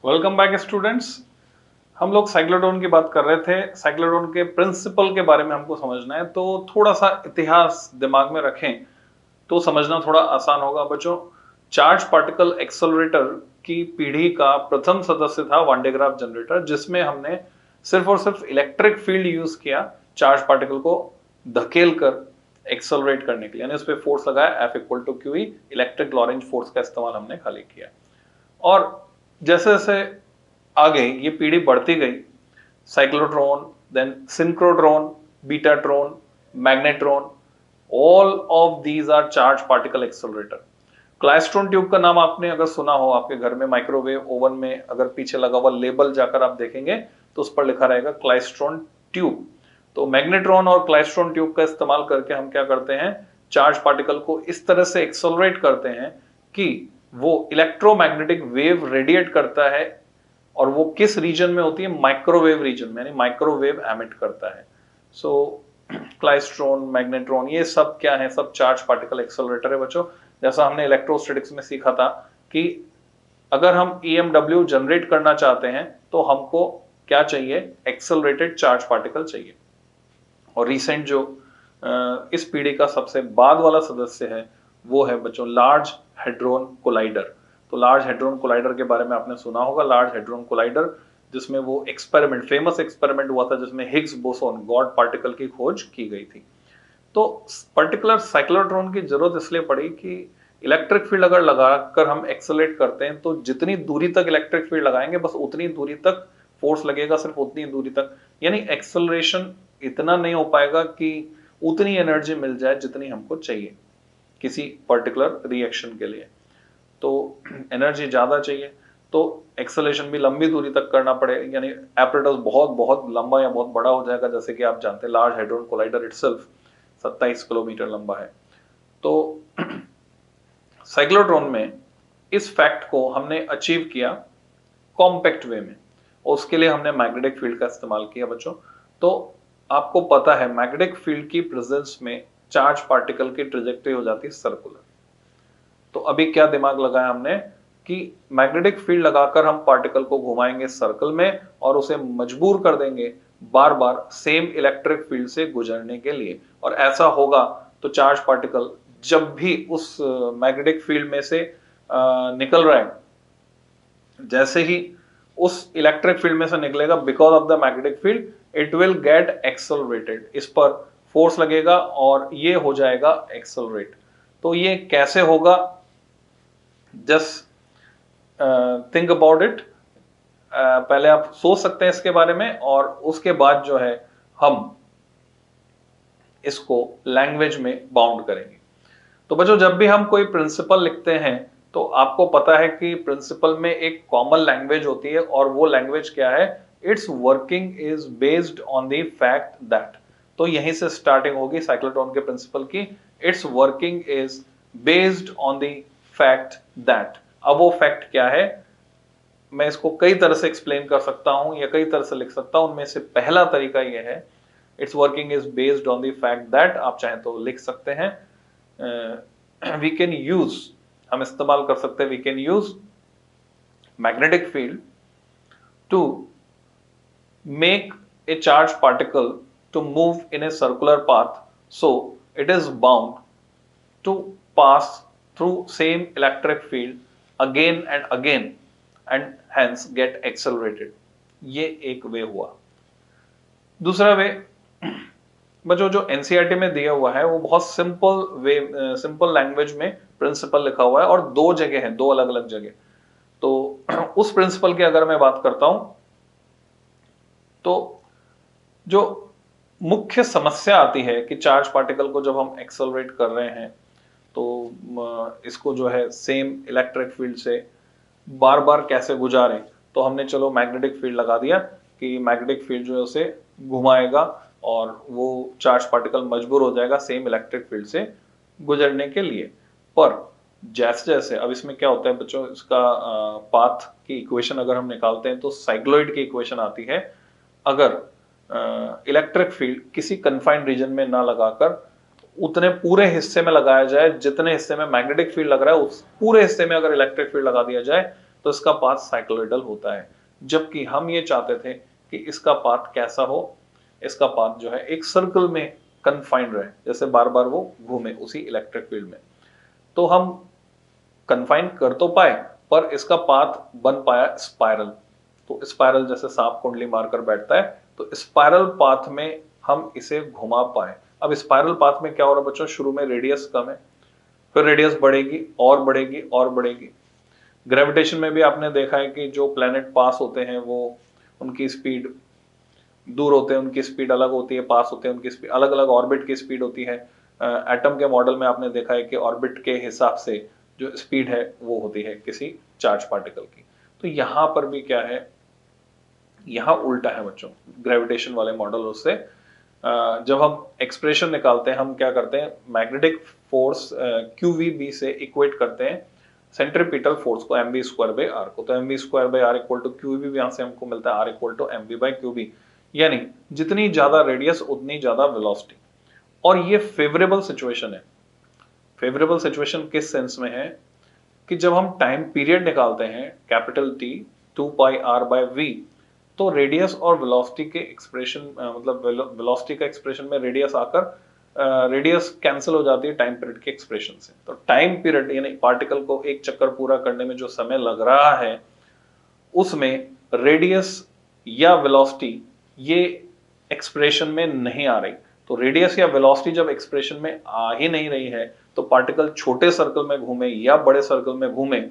Welcome back students. हम लोग cyclotron की बात कर रहे थे। साइक्लोट्रॉन के प्रिंसिपल के बारे में हमको समझना है, तो थोड़ा सा इतिहास दिमाग में रखें तो समझना थोड़ा आसान होगा बच्चों। चार्ज पार्टिकल एक्सेलरेटर की पीढ़ी का प्रथम सदस्य था वान डे ग्राफ जनरेटर, जिसमें हमने सिर्फ और सिर्फ इलेक्ट्रिक फील्ड यूज किया चार्ज पार्टिकल को धकेल कर एक्सेलरेट करने के लिए, यानी उस पर फोर्स लगाया F equal to Q, electric Lorentz force का इस्तेमाल हमने खाली किया। और जैसे जैसे आगे ये पीढ़ी बढ़ती गई, cyclotron, then synchrotron, betatron, magnetron, all of these are charge particle accelerator. Klystron tube का नाम आपने अगर सुना हो, आपके घर में माइक्रोवेव ओवन में अगर पीछे लगा हुआ लेबल जाकर आप देखेंगे तो उस पर लिखा रहेगा क्लाइस्ट्रॉन ट्यूब। तो मैग्नेट्रॉन और क्लाइस्ट्रॉन ट्यूब का इस्तेमाल करके हम क्या करते हैं, चार्ज पार्टिकल को इस तरह से एक्सेलरेट करते हैं कि वो इलेक्ट्रोमैग्नेटिक वेव रेडिएट करता है, और वो किस रीजन में होती है, माइक्रोवेव रीजन में, यानी माइक्रोवेव एमिट करता है। सो क्लाइस्ट्रॉन, मैग्नेट्रॉन, ये सब क्या है, सब चार्ज पार्टिकल एक्सेलरेटर है बच्चों। जैसा हमने इलेक्ट्रोस्टैटिक्स में सीखा था कि अगर हम EMW जनरेट करना चाहते हैं तो हमको क्या चाहिए, एक्सेलरेटेड चार्ज पार्टिकल चाहिए। और रिसेंट जो इस पीढ़ी का सबसे बाद वाला सदस्य है वो है बच्चों लार्ज हेड्रोन कोलाइडर। तो लार्ज हेड्रोन कोलाइडर के बारे में आपने सुना होगा। लार्ज हेड्रोन कोलाइडर, जिसमें वो एक्सपेरिमेंट, फेमस एक्सपेरिमेंट हुआ था जिसमें हिग्स बोसोन, गॉड पार्टिकल की खोज की गई थी। तो पर्टिकुलर साइक्लोट्रॉन की जरूरत इसलिए पड़ी कि इलेक्ट्रिक फील्ड अगर लगाकर हम एक्सेलरेट करते हैं तो जितनी दूरी तक इलेक्ट्रिक फील्ड लगाएंगे बस उतनी दूरी तक फोर्स लगेगा, सिर्फ उतनी दूरी तक, यानी एक्सेलरेशन इतना नहीं हो पाएगा कि उतनी एनर्जी मिल जाए जितनी हमको चाहिए किसी पर्टिकुलर रिएक्शन के लिए। तो एनर्जी ज्यादा चाहिए तो एक्सेलरेशन भी लंबी दूरी तक करना पड़े, यानी एपरेटस बहुत बहुत लंबा या बहुत बड़ा हो जाएगा। जैसे कि आप जानते हैं large hadron collider itself 27 kilometre लंबा है। तो साइक्लोट्रॉन में इस फैक्ट को हमने अचीव किया कॉम्पैक्ट वे में, और उसके लिए हमने मैग्नेटिक फील्ड का इस्तेमाल किया बच्चों। तो आपको पता है मैग्नेटिक फील्ड की प्रेजेंस में चार्ज पार्टिकल की ट्रेजेक्टरी हो जाती है सर्कुलर। तो अभी क्या दिमाग लगाया हमने कि मैग्नेटिक फील्ड लगाकर हम पार्टिकल को घुमाएंगे सर्कल में और उसे मजबूर कर देंगे बार बार सेम इलेक्ट्रिक फील्ड से गुजरने के लिए। और ऐसा होगा तो चार्ज पार्टिकल जब भी उस मैग्नेटिक फील्ड में से निकल रहा है, जैसे ही उस इलेक्ट्रिक फील्ड में से निकलेगा, because of the magnetic field it will get accelerated, इस पर फोर्स लगेगा और ये हो जाएगा एक्सेलरेट। तो ये कैसे होगा, जस्ट थिंक अबाउट इट। पहले आप सोच सकते हैं इसके बारे में, और उसके बाद जो है हम इसको लैंग्वेज में बाउंड करेंगे। तो बच्चों जब भी हम कोई प्रिंसिपल लिखते हैं तो आपको पता है कि प्रिंसिपल में एक कॉमन लैंग्वेज होती है, और वो लैंग्वेज क्या है, it's working is based on the fact that. तो यहीं से स्टार्टिंग होगी साइक्लोट्रॉन के प्रिंसिपल की, it's working is based on the fact that. अब वो फैक्ट क्या है, मैं इसको कई तरह से एक्सप्लेन कर सकता हूं या कई तरह से लिख सकता हूं। उनमें से पहला तरीका यह है, it's working is based on the fact that. आप चाहें तो लिख सकते हैं, वी कैन यूज, हम इस्तेमाल कर सकते हैं, we can use magnetic field to make a charge particle to move in a circular path, so it is bound to pass through same electric field again and again and hence get accelerated. ये एक वे हुआ। दूसरा वे बच्चों जो NCERT में दिया हुआ है वो बहुत सिंपल वे, सिंपल लैंग्वेज में प्रिंसिपल लिखा हुआ है, और दो जगह है, दो अलग अलग जगह। तो उस प्रिंसिपल की अगर मैं बात करता हूं तो जो मुख्य समस्या आती है कि चार्ज पार्टिकल को जब हम एक्सेलरेट कर रहे हैं तो इसको जो है सेम इलेक्ट्रिक फील्ड से बार बार कैसे गुजारें। तो हमने चलो मैग्नेटिक फील्ड लगा दिया कि मैग्नेटिक फील्ड जो है उसे घुमाएगा और वो चार्ज पार्टिकल मजबूर हो जाएगा सेम इलेक्ट्रिक फील्ड से गुजरने के लिए। पर जैसे जैसे अब इसमें क्या होता है बच्चों, इसका पाथ की इक्वेशन अगर हम निकालते हैं तो साइक्लोइड की इक्वेशन आती है। अगर इलेक्ट्रिक फील्ड किसी कन्फाइंड रीजन में ना लगाकर उतने पूरे हिस्से में लगाया जाए जितने हिस्से में मैग्नेटिक फील्ड लग रहा है, उस पूरे हिस्से में अगर इलेक्ट्रिक फील्ड लगा दिया जाए तो इसका पाथ साइक्लोइडल होता है। जबकि हम ये चाहते थे कि इसका पाथ कैसा हो, इसका पाथ जो है एक सर्कल में कन्फाइंड रहे, जैसे बार बार वो घूमे उसी इलेक्ट्रिक फील्ड में। तो हम कन्फाइन कर तो पाए, पर इसका पाथ बन पाया स्पाइरल। तो स्पाइरल जैसे सांप कुंडली मारकर बैठता है, तो स्पाइरल पाथ में हम इसे घुमा पाए। अब स्पाइरल पाथ में क्या हो रहा है बच्चों, शुरू में रेडियस कम है, फिर रेडियस बढ़ेगी और बढ़ेगी और बढ़ेगी। ग्रेविटेशन में भी आपने देखा है कि जो प्लैनेट पास होते हैं वो उनकी स्पीड, दूर होते हैं उनकी स्पीड अलग होती है, पास होते हैं उनकी स्पीड अलग अलग, ऑर्बिट की स्पीड होती है। एटम के मॉडल में आपने देखा है कि ऑर्बिट के हिसाब से जो स्पीड है वो होती है किसी चार्ज पार्टिकल की। तो यहां पर भी क्या है, यहां उल्टा है बच्चों ग्रेविटेशन वाले मॉडल से। जब हम एक्सप्रेशन निकालते हैं, हम क्या करते हैं, मैग्नेटिक फोर्स QVB से इक्वेट करते हैं सेंट्रीपिटल फोर्स को mv² को। तो mv² इक्वल टू QVB, यहां से हमको मिलता है R इक्वल टू mv/QB, यानी जितनी ज्यादा रेडियस उतनी ज्यादा वेलोसिटी। और ये फेवरेबल सिचुएशन है। फेवरेबल सिचुएशन किस सेंस में है कि जब हम टाइम पीरियड निकालते हैं कैपिटल T 2πr/v, तो रेडियस और वेलोसिटी के एक्सप्रेशन, मतलब वेलोसिटी का एक्सप्रेशन में रेडियस आकर रेडियस कैंसिल हो जाती है टाइम पीरियड के एक्सप्रेशन से। तो टाइम पीरियड यानी पार्टिकल को एक चक्कर पूरा करने में जो समय लग रहा है, उसमें रेडियस या वेलोसिटी ये एक्सप्रेशन में नहीं आ रही। तो रेडियस या वेलोसिटी जब एक्सप्रेशन में आ ही नहीं रही है, तो पार्टिकल छोटे सर्कल में घूमे या बड़े सर्कल में घूमे,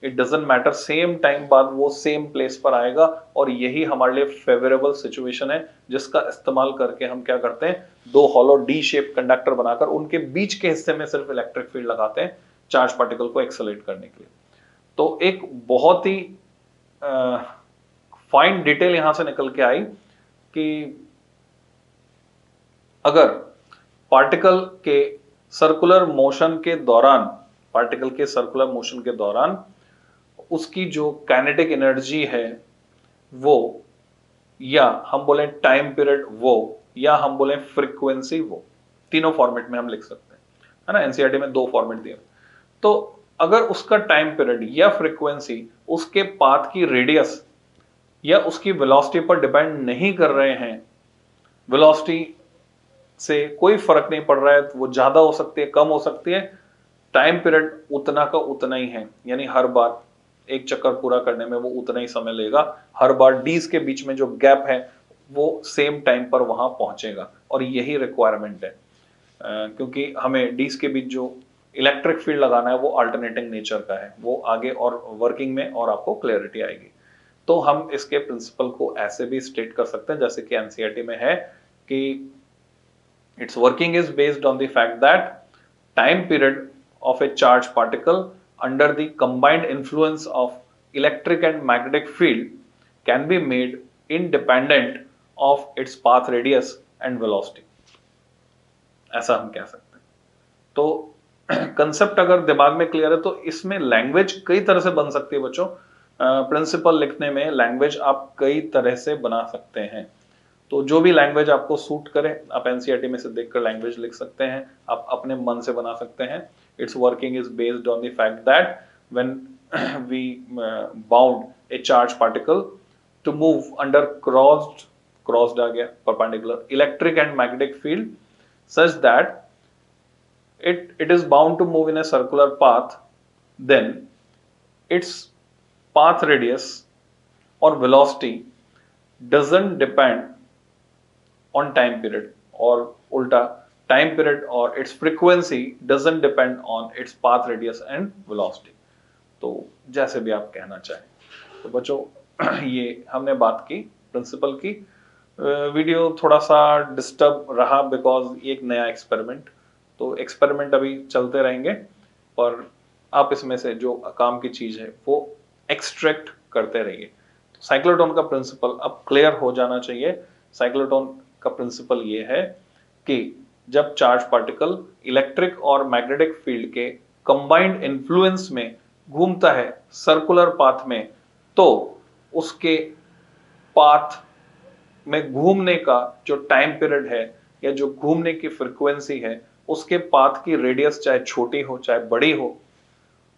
it doesn't matter, same time बाद वो सेम प्लेस पर आएगा। और यही हमारे लिए फेवरेबल सिचुएशन है, जिसका इस्तेमाल करके हम क्या करते हैं, दो हॉलो डी शेप कंडक्टर बनाकर उनके बीच के हिस्से में सिर्फ इलेक्ट्रिक फील्ड लगाते हैं चार्ज पार्टिकल को एक्सेलरेट करने के लिए। तो एक बहुत ही फाइन डिटेल यहां से निकल के आई कि अगर पार्टिकल के सर्कुलर मोशन के दौरान, पार्टिकल के सर्कुलर मोशन के दौरान उसकी जो काइनेटिक एनर्जी है वो, या हम बोलें टाइम पीरियड वो, या हम बोलें फ्रीक्वेंसी वो, तीनों फॉर्मेट में हम लिख सकते हैं, है ना। एनसीईआरटी में दो फॉर्मेट दिए। तो अगर उसका टाइम पीरियड या फ्रीक्वेंसी उसके पाथ की रेडियस या उसकी वेलोसिटी पर डिपेंड नहीं कर रहे हैं, वेलोसिटी से कोई फर्क नहीं पड़ रहा है, वो ज्यादा हो सकती है कम हो सकती है, टाइम पीरियड उतना का उतना ही है, यानी हर बार एक चक्कर पूरा करने में वो उतना ही समय लेगा, हर बार डीज के बीच में जो गैप है वो सेम टाइम पर वहां पहुंचेगा। और यही रिक्वायरमेंट है, क्योंकि हमें डीज के बीच जो इलेक्ट्रिक फील्ड लगाना है वो अल्टरनेटिंग नेचर का है, वो आगे और वर्किंग में और आपको क्लैरिटी आएगी। तो हम इसके प्रिंसिपल को ऐसे भी स्टेट कर सकते हैं जैसे कि एनसीईआरटी में है कि its working is based on the fact that time period of a charged particle under the combined influence of electric and magnetic field can be made independent of its path radius and velocity, ऐसा हम कह सकते हैं। तो concept अगर दिमाग में clear है तो इसमें लैंग्वेज कई तरह से बन सकती है बच्चों। प्रिंसिपल लिखने में लैंग्वेज आप कई तरह से बना सकते हैं। तो जो भी लैंग्वेज आपको सूट करे, आप एनसीईआरटी में से देखकर लैंग्वेज लिख सकते हैं, आप अपने मन से बना सकते हैं। Its working is based on the fact that when we bound a charge particle to move under crossed आ गया perpendicular electric and magnetic field such that it is bound to move in a circular path, then its path radius or velocity doesn't depend on time period, or ulta time period or its frequency doesn't depend on its path radius and velocity। तो जैसे भी आप कहना चाहें। तो बच्चों ये हमने बात की प्रिंसिपल की। वीडियो थोड़ा सा डिस्टर्ब रहा बिकॉज ये एक नया एक्सपेरिमेंट, तो एक्सपेरिमेंट अभी चलते रहेंगे, पर आप इसमें से जो काम की चीज है वो एक्सट्रैक्ट करते रहिए। साइक्लोट्रॉन का प्रिंसिपल अब क्लियर हो जाना चाहिए। साइक्लोट्रॉन का प्रिंसिपल ये है कि जब चार्ज पार्टिकल इलेक्ट्रिक और मैग्नेटिक फील्ड के कंबाइंड इन्फ्लुएंस में घूमता है सर्कुलर पाथ में, तो उसके पाथ में घूमने का जो टाइम पीरियड है या जो घूमने की फ्रीक्वेंसी है, उसके पाथ की रेडियस चाहे छोटी हो चाहे बड़ी हो,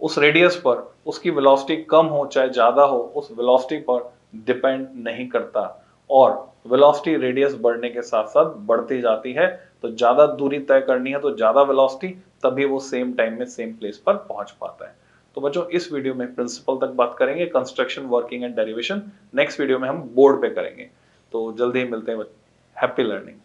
उस रेडियस पर उसकी वेलोसिटी कम हो चाहे ज्यादा हो, उस वेलोसिटी पर डिपेंड नहीं करता, और वेलोसिटी रेडियस बढ़ने के साथ साथ बढ़ती जाती है। तो ज्यादा दूरी तय करनी है तो ज्यादा वेलोसिटी, तभी वो सेम टाइम में सेम प्लेस पर पहुंच पाता है। तो बच्चों इस वीडियो में प्रिंसिपल तक बात करेंगे, construction, working and derivation next video में हम बोर्ड पे करेंगे। तो जल्दी ही मिलते हैं, हैप्पी लर्निंग।